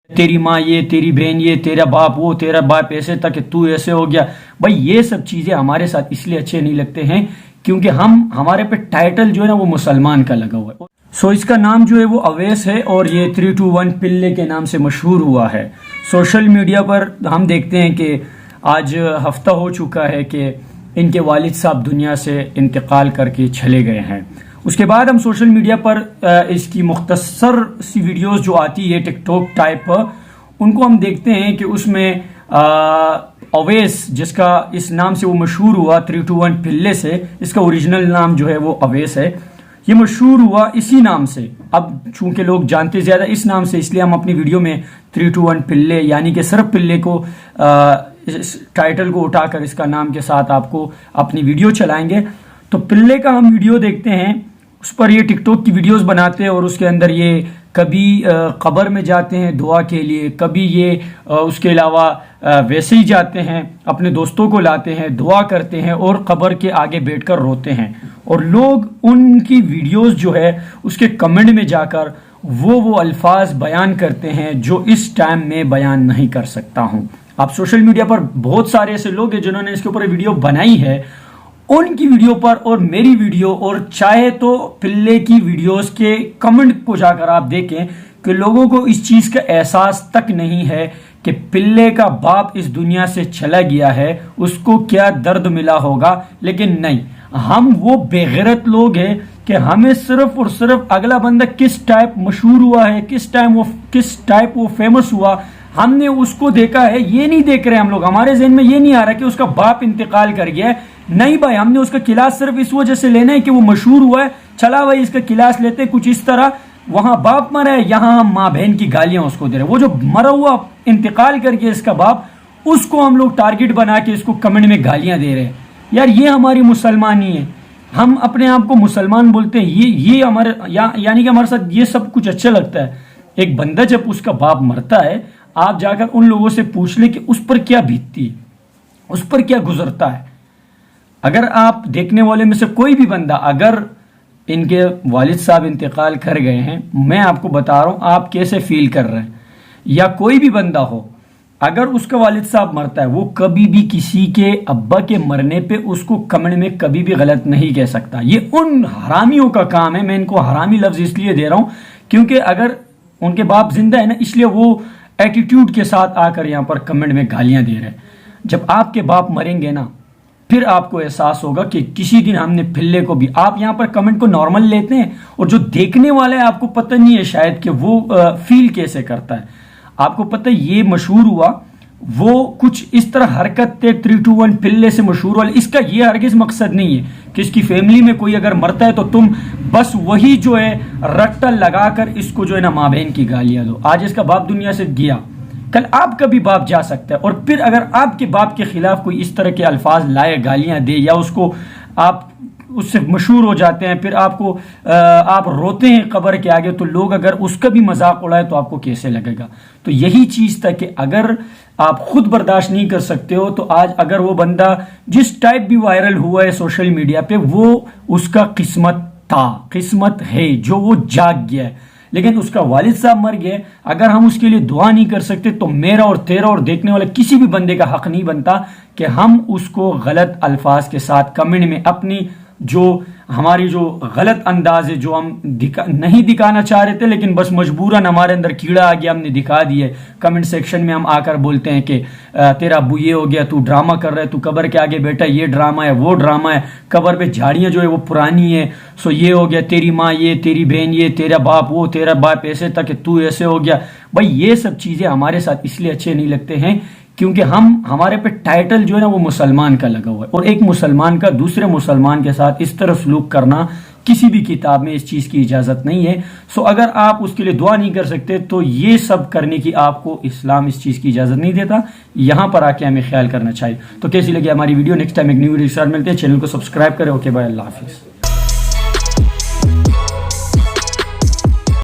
تیری ماں یہ، تیری بہن یہ، تیرا باپ وہ، تیرا باپ ایسے تھا کہ تو ایسے ہو گیا. بھائی یہ سب چیزیں ہمارے ساتھ اس لیے اچھے نہیں لگتے ہیں کیونکہ ہمارے پہ ٹائٹل جو ہے نا وہ مسلمان کا لگا ہوا ہے. سو اس کا نام جو ہے وہ اویس ہے اور یہ 321 پلے کے نام سے مشہور ہوا ہے. سوشل میڈیا پر ہم دیکھتے ہیں کہ آج ہفتہ ہو چکا ہے کہ ان کے والد صاحب دنیا سے انتقال کر کے چلے گئے ہیں. اس کے بعد ہم سوشل میڈیا پر اس کی مختصر سی ویڈیوز جو آتی ہے ٹک ٹاک ٹائپ، ان کو ہم دیکھتے ہیں کہ اس میں اویس جس کا اس نام سے وہ مشہور ہوا 321 پلے سے، اس کا اوریجنل نام جو ہے وہ اویس ہے، یہ مشہور ہوا اسی نام سے. اب چونکہ لوگ جانتے زیادہ اس نام سے، اس لیے ہم اپنی ویڈیو میں 321 پلے یعنی کہ صرف پلے کو اس ٹائٹل کو اٹھا کر اس کا نام کے ساتھ آپ کو اپنی ویڈیو چلائیں گے. تو پلے کا ہم ویڈیو دیکھتے ہیں، اس پر یہ ٹک ٹاک کی ویڈیوز بناتے ہیں اور اس کے اندر یہ کبھی قبر میں جاتے ہیں دعا کے لیے، کبھی یہ اس کے علاوہ ویسے ہی جاتے ہیں، اپنے دوستوں کو لاتے ہیں، دعا کرتے ہیں اور قبر کے آگے بیٹھ کر روتے ہیں. اور لوگ ان کی ویڈیوز جو ہے اس کے کمنٹ میں جا کر وہ الفاظ بیان کرتے ہیں جو اس ٹائم میں بیان نہیں کر سکتا ہوں. آپ سوشل میڈیا پر بہت سارے ایسے لوگ ہیں جنہوں نے اس کے اوپر ویڈیو بنائی ہے، ان کی ویڈیو پر اور میری ویڈیو اور چاہے تو پلے کی ویڈیوز کے کمنٹ کو جا کر آپ دیکھیں کہ لوگوں کو اس چیز کا احساس تک نہیں ہے کہ پلے کا باپ اس دنیا سے چلا گیا ہے، اس کو کیا درد ملا ہوگا. لیکن نہیں، ہم وہ بے غیرت لوگ ہیں کہ ہمیں صرف اور صرف اگلا بندہ کس ٹائپ مشہور ہوا ہے، کس ٹائپ وہ فیمس ہوا، ہم نے اس کو دیکھا ہے. یہ نہیں دیکھ رہے ہم لوگ، ہمارے ذہن میں یہ نہیں آ رہا کہ اس کا باپ انتقال کر گیا ہے. نہیں بھائی، ہم نے اس کا کلاس صرف اس وجہ سے لینا ہے کہ وہ مشہور ہوا ہے، چلا بھائی اس کا کلاس لیتے. کچھ اس طرح وہاں باپ مرا ہے، یہاں ہم ماں بہن کی گالیاں اس کو دے رہے ہیں. وہ جو مرا ہوا انتقال کر گیا اس کا باپ، اس کو ہم لوگ ٹارگٹ بنا کے اس کو کمنٹ میں گالیاں دے رہے ہیں. یار یہ ہماری مسلمانی ہے، ہم اپنے آپ کو مسلمان بولتے ہیں. یہ ہمارے یعنی کہ ہمارے ساتھ یہ سب کچھ اچھا لگتا ہے. ایک بندہ جب اس کا باپ مرتا ہے، آپ جا کر ان لوگوں سے پوچھ لیں کہ اس پر کیا بیتتی ہے، اس پر کیا گزرتا ہے. اگر آپ دیکھنے والے میں سے کوئی بھی بندہ اگر ان کے والد صاحب انتقال کر گئے ہیں، میں آپ کو بتا رہا ہوں آپ کیسے فیل کر رہے ہیں. یا کوئی بھی بندہ ہو اگر اس کا والد صاحب مرتا ہے، وہ کبھی بھی کسی کے ابا کے مرنے پہ اس کو کمنٹ میں کبھی بھی غلط نہیں کہہ سکتا. یہ ان حرامیوں کا کام ہے. میں ان کو حرامی لفظ اس لیے دے رہا ہوں کیونکہ اگر ان کے باپ زندہ ہے نا، اس لیے وہ ایٹیٹیوڈ کے ساتھ آ کر یہاں پر کمنٹ میں گالیاں دے رہے ہیں. جب آپ کے باپ مریں گے نا، پھر آپ کو احساس ہوگا کہ کسی دن ہم نے پھلے کو بھی. آپ یہاں پر کمنٹ کو نارمل لیتے ہیں اور جو دیکھنے والا ہے آپ کو پتہ نہیں ہے شاید کہ وہ فیل کیسے کرتا ہے. آپ کو پتہ یہ مشہور ہوا، وہ کچھ اس طرح حرکت 321 پلے سے مشہور ہوا. اس کا یہ ہرگز مقصد نہیں ہے کہ اس کی فیملی میں کوئی اگر مرتا ہے تو تم بس وہی جو ہے رٹا لگا کر اس کو جو ہے نا ماں بہن کی گالیاں دو. آج اس کا باپ دنیا سے گیا، کل آپ کا بھی باپ جا سکتا ہے. اور پھر اگر آپ کے باپ کے خلاف کوئی اس طرح کے الفاظ لائے، گالیاں دے، یا اس کو آپ اس سے مشہور ہو جاتے ہیں، پھر آپ روتے ہیں قبر کے آگے، تو لوگ اگر اس کا بھی مذاق اڑائے تو آپ کو کیسے لگے گا. تو یہی چیز تھا کہ اگر آپ خود برداشت نہیں کر سکتے ہو تو آج اگر وہ بندہ جس ٹائپ بھی وائرل ہوا ہے سوشل میڈیا پہ، وہ اس کا قسمت تھا، قسمت ہے جو وہ جاگ گیا ہے. لیکن اس کا والد صاحب مر گئے، اگر ہم اس کے لیے دعا نہیں کر سکتے تو میرا اور تیرا اور دیکھنے والے کسی بھی بندے کا حق نہیں بنتا کہ ہم اس کو غلط الفاظ کے ساتھ کمنٹ میں اپنی جو ہماری جو غلط انداز ہے جو ہم نہیں دکھانا چاہ رہے تھے، لیکن بس مجبوراً ہمارے اندر کیڑا آ گیا، ہم نے دکھا دی ہے. کمنٹ سیکشن میں ہم آ کر بولتے ہیں کہ تیرا ابو یہ ہو گیا، تو ڈرامہ کر رہا ہے، تو قبر کے آگے بیٹھا، یہ ڈرامہ ہے، وہ ڈرامہ ہے، قبر پہ جھاڑیاں جو ہے وہ پرانی ہے، سو یہ ہو گیا، تیری ماں یہ، تیری بہن یہ، تیرا باپ وہ، تیرا باپ ایسے تھا کہ تو ایسے ہو گیا. بھائی یہ سب چیزیں ہمارے ساتھ اس لیے اچھے نہیں لگتے ہیں کیونکہ ہمارے پہ ٹائٹل جو ہے نا وہ مسلمان کا لگا ہوا ہے. اور ایک مسلمان کا دوسرے مسلمان کے ساتھ اس طرح سلوک کرنا کسی بھی کتاب میں اس چیز کی اجازت نہیں ہے. سو اگر آپ اس کے لیے دعا نہیں کر سکتے تو یہ سب کرنے کی آپ کو اسلام اس چیز کی اجازت نہیں دیتا. یہاں پر آ کے ہمیں خیال کرنا چاہیے. تو کیسی لگی ہماری ویڈیو؟ نیکسٹ ٹائم ایک نیو ویڈیو کے ساتھ ملتے ہیں. چینل کو سبسکرائب کریں. اوکے بھائی، اللہ حافظ.